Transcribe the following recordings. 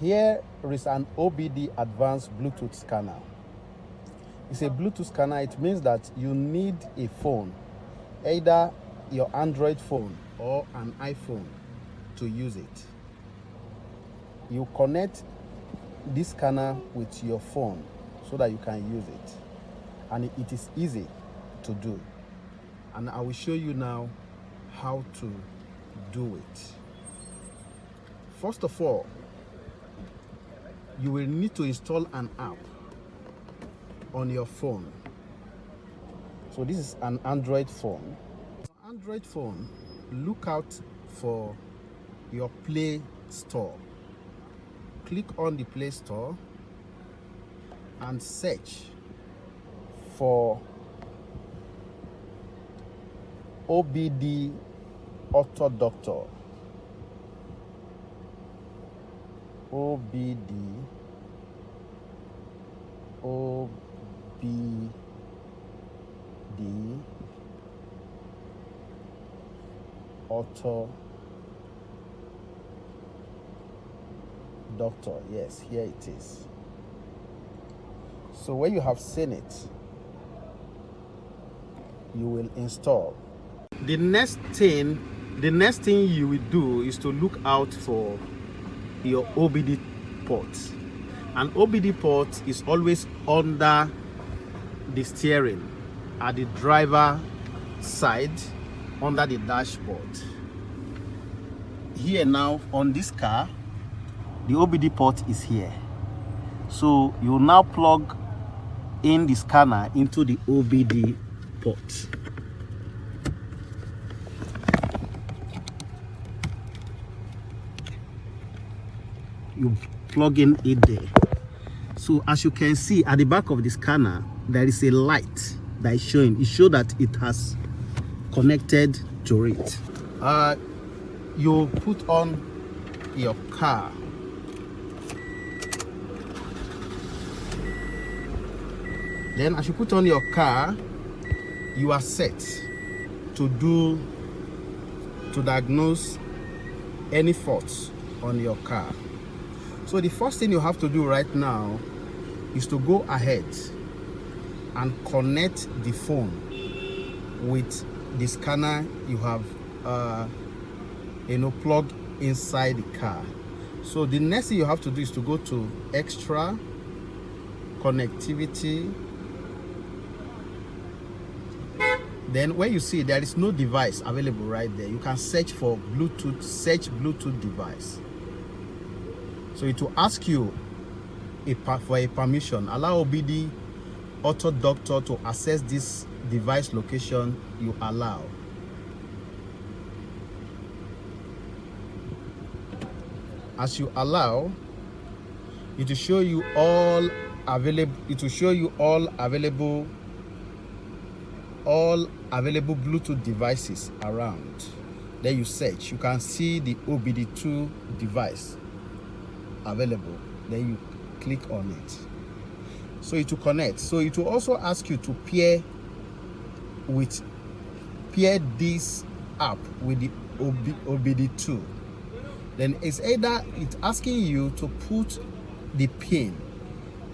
Here is an OBD advanced Bluetooth scanner. It's a Bluetooth scanner. It means that you need a phone, either your Android phone or an iPhone, to use it. You connect this scanner with your phone so that you can use it, and it is easy to do. And I will show you now how to do it. First of all, you will need to install an app on your phone. So this is an Android phone. Android phone, look out for your Play Store. Click on the Play Store and search for OBD Auto Doctor. OBD Auto Doctor. Yes, here it is. So when you have seen it, you will install. The next thing you will do is to look out for your OBD port. An OBD port is always under the steering at the driver side, under the dashboard. Here now on this car, the OBD port is here. So you now plug in the scanner into the OBD port. You plug in it there. So as you can see at the back of the scanner, there is a light that is showing. It shows that it has connected to it. You put on your car. Then as you put on your car, you are set to diagnose any faults on your car. So the first thing you have to do right now is to go ahead and connect the phone with the scanner you have plugged inside the car. So the next thing you have to do is to go to extra, connectivity. Then when you see there is no device available right there, you can search for Bluetooth, search Bluetooth device. So it will ask you for a permission. Allow OBD Auto Doctor to access this device location you allow. As you allow, it will show you all available. It will show you all available Bluetooth devices around. Then you search. You can see the OBD2 device available. Then you click on it. So it will connect. So it will also ask you to pair this app with the OBD2. Then it's asking you to put the pin.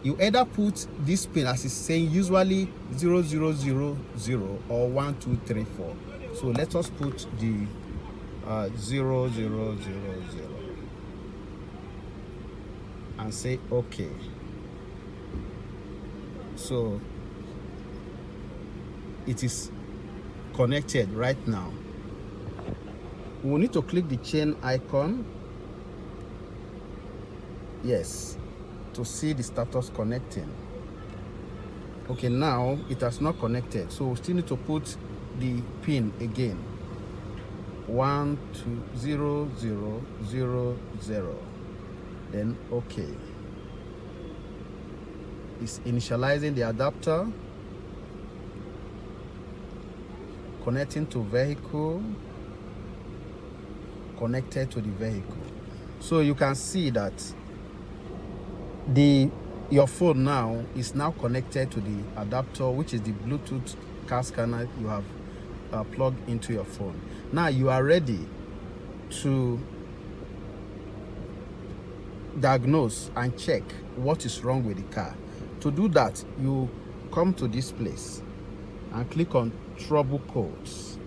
You either put this pin as it's saying usually 0000 or 1234. So let us put the 0000 and say okay. So it is connected right now. We will need to click the chain icon. Yes, to see the status connecting. Okay, now it has not connected, so we still need to put the pin again. 120000. Then okay. It's initializing the adapter, connecting to vehicle, connected to the vehicle. So you can see that your phone now is now connected to the adapter, which is the Bluetooth car scanner you have plugged into your phone. Now you are ready to diagnose and check what is wrong with the car. To do that, you come to this place and click on trouble codes.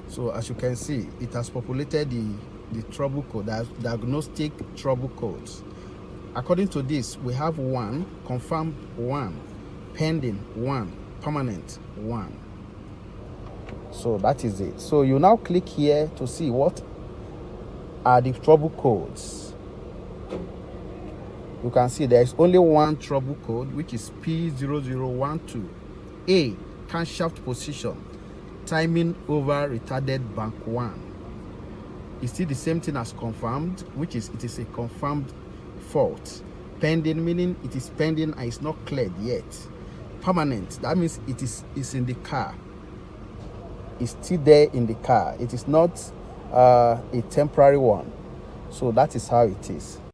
So as you can see, it has populated the trouble code, the diagnostic trouble codes. According to this, we have 1, confirmed 1, pending 1, permanent 1. So that is it. So you now click here to see what are the trouble codes. You can see there is only one trouble code, which is P0012. A, camshaft position, timing over retarded bank 1. It's still the same thing as confirmed, which is it is a confirmed fault. Pending, meaning it is pending and it's not cleared yet. Permanent, that means it's in the car. It's still there in the car. It is not a temporary one. So that is how it is.